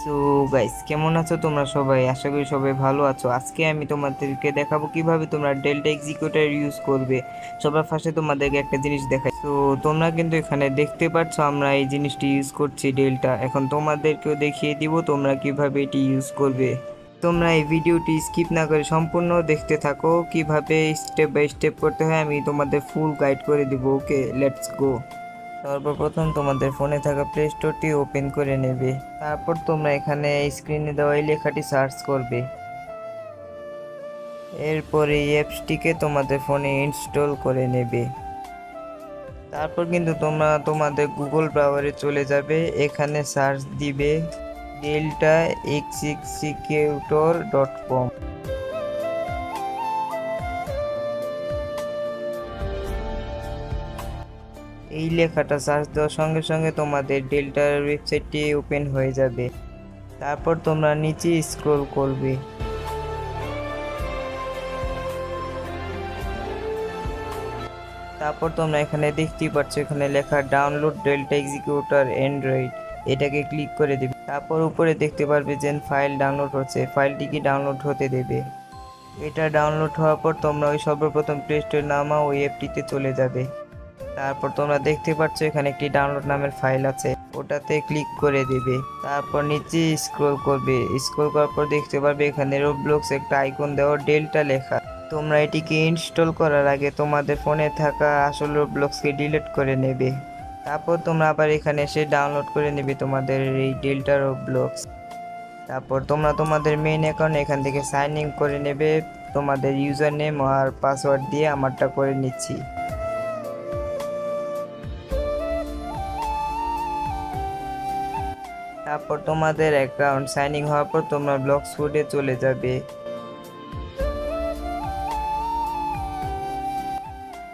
So guys, কেমন আছো তোমরা সবাই? আশা করি সবাই ভালো আছো। আজকে আমি তোমাদেরকে দেখাবো কিভাবে তোমরা ডেল্টা এক্সিকিউটর ইউজ করবে। সবার ফার্স্টে তোমাদেরকে একটা জিনিস দেখাই। তো তোমরা কিন্তু এখানে দেখতে পাচ্ছ আমরা এই জিনিসটি ইউজ করছি ডেল্টা। এখন তোমাদেরকেও দেখিয়ে দিব তোমরা কিভাবে এটি ইউজ করবে। তোমরা এই ভিডিওটি স্কিপ না করে সম্পূর্ণ দেখতে থাকো, কিভাবে স্টেপ বাই স্টেপ করতে হয় আমি তোমাদের ফুল গাইড করে দিব। ওকে, লেটস গো। সর্বপ্রথম তোমাদের ফোনে থাকা প্লে স্টোরটি ওপেন করে নেবে। তারপর তোমরা এখানে স্ক্রিনে দেওয়া এই লেখাটি সার্চ করবে। এরপরে এই অ্যাপসটিকে তোমাদের ফোনে ইনস্টল করে নেবে। তারপর কিন্তু তোমরা তোমাদের গুগল ব্রাউজারে চলে যাবে। এখানে সার্চ দিবে deltaexecutor.com। এই লেখাটা সার্চ দেওয়ার সঙ্গে সঙ্গে তোমাদের ডেল্টার ওয়েবসাইটটি ওপেন হয়ে যাবে। তারপর তোমরা নিচে স্ক্রল করবে। তারপর তোমরা এখানে দেখতেই পাচ্ছ, এখানে লেখা ডাউনলোড ডেল্টা এক্সিকিউটর অ্যান্ড্রয়েড, এটাকে ক্লিক করে দেবে। তারপর উপরে দেখতে পারবে যে ফাইল ডাউনলোড হচ্ছে, ফাইলটিকে ডাউনলোড হতে দেবে। এটা ডাউনলোড হওয়ার পর তোমরা ওই সর্বপ্রথম প্লে স্টোর নামা ওই অ্যাপটিতে চলে যাবে। তারপর তোমরা দেখতে পাচ্ছ এখানে একটি ডাউনলোড নামের ফাইল আছে, ওটাতে ক্লিক করে দেবে। তারপর নিচে স্ক্রল করবে। স্ক্রল করার পর দেখতে পারবে এখানে রোবলক্স একটা আইকন দেওয়া, ডেল্টা লেখা। তোমরা এটিকে ইনস্টল করার আগে তোমাদের ফোনে থাকা আসল রোবলক্সকে ডিলিট করে নেবে। তারপর তোমরা আবার এখানে এসে ডাউনলোড করে নেবে তোমাদের এই ডেল্টা রোবলক্স। তারপর তোমরা তোমাদের মেইন অ্যাকাউন্ট এখান থেকে সাইন ইন করে নেবে তোমাদের ইউজার নেম আর পাসওয়ার্ড দিয়ে। আমারটা করে নিচ্ছি। তারপর তোমাদের অ্যাকাউন্ট সাইন ইন হওয়ার পর তোমরা ব্লকস ফুডে চলে যাবে।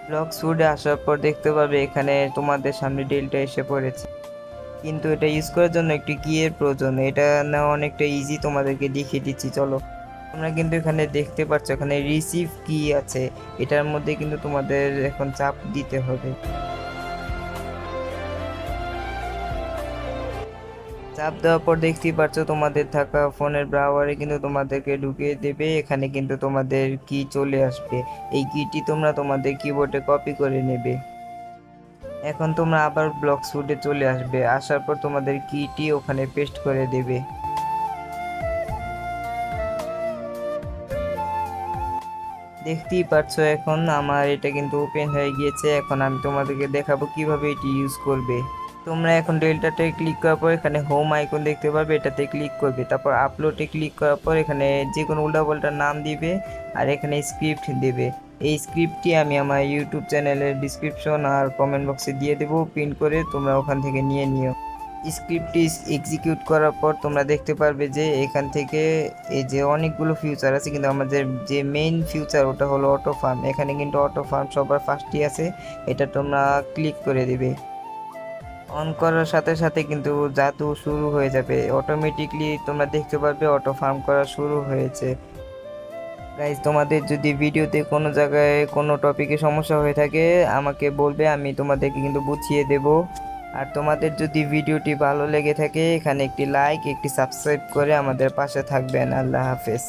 ব্লকস ফুডে আসার পর দেখতে পাবে এখানে তোমাদের সামনে ডেল্টা এসে পড়েছে, কিন্তু এটা ইউজ করার জন্য একটি কি এর প্রয়োজন। এটা নেওয়া অনেকটা ইজি, তোমাদেরকে দেখিয়ে দিচ্ছি চলো। তোমরা কিন্তু এখানে দেখতে পাচ্ছ এখানে রিসিভ কি আছে, এটার মধ্যে কিন্তু তোমাদের এখন চাপ দিতে হবে। চাপ দেওয়ার পর দেখতেই পাচ্ছ তোমাদের থাকা ফোনের ব্রাউজারে কিন্তু তোমাদেরকে ঢুকিয়ে দেবে। এখানে কিন্তু তোমাদের কি চলে আসবে, এই কিটি তোমরা তোমাদের কিবোর্ডে কপি করে নেবে। এখন তোমরা আবার ব্লকস ফুডে চলে আসবে। আসার পর তোমাদের কিটি ওখানে পেস্ট করে দেবে। দেখতেই পাচ্ছ এখন আমার এটা কিন্তু ওপেন হয়ে গিয়েছে। এখন আমি তোমাদেরকে দেখাবো কিভাবে এটি ইউজ করবে। তোমরা এখন ডেল্টাতে ক্লিক করার পর এখানে হোম আইকন দেখতে পারবে, এটাতে ক্লিক করবে। তারপর আপলোডে ক্লিক করার পর এখানে যে কোনো উল্টাপাল্টা নাম দিবে আর এখানে স্ক্রিপ্ট দেবে। এই স্ক্রিপ্টটি আমি আমার ইউটিউব চ্যানেলের ডিসক্রিপশন আর কমেন্ট বক্সে দিয়ে দেবো, প্রিন্ট করে তোমরা ওখান থেকে নিয়ে নিও। স্ক্রিপ্টটি এক্সিকিউট করার পর তোমরা দেখতে পারবে যে এখান থেকে এই যে অনেকগুলো ফিউচার আছে, কিন্তু আমাদের যে মেইন ফিউচার ওটা হলো অটো ফার্ম। এখানে কিন্তু অটো ফার্ম সবার ফার্স্টই আছে, এটা তোমরা ক্লিক করে দিবে। অন করার সাথে সাথে কিন্তু জাদু শুরু হয়ে যাবে, অটোমেটিকলি তোমরা দেখতে পারবে অটো ফার্ম করা শুরু হয়েছে। গাইজ, তোমাদের যদি ভিডিওতে কোনো জায়গায় কোনো টপিকে সমস্যা হয়ে থাকে আমাকে বলবে, আমি তোমাদেরকে কিন্তু বুঝিয়ে দেব। আর তোমাদের যদি ভিডিওটি ভালো লেগে থাকে এখানে একটি লাইক একটি সাবস্ক্রাইব করে আমাদের পাশে থাকবেন। আল্লাহ হাফেজ।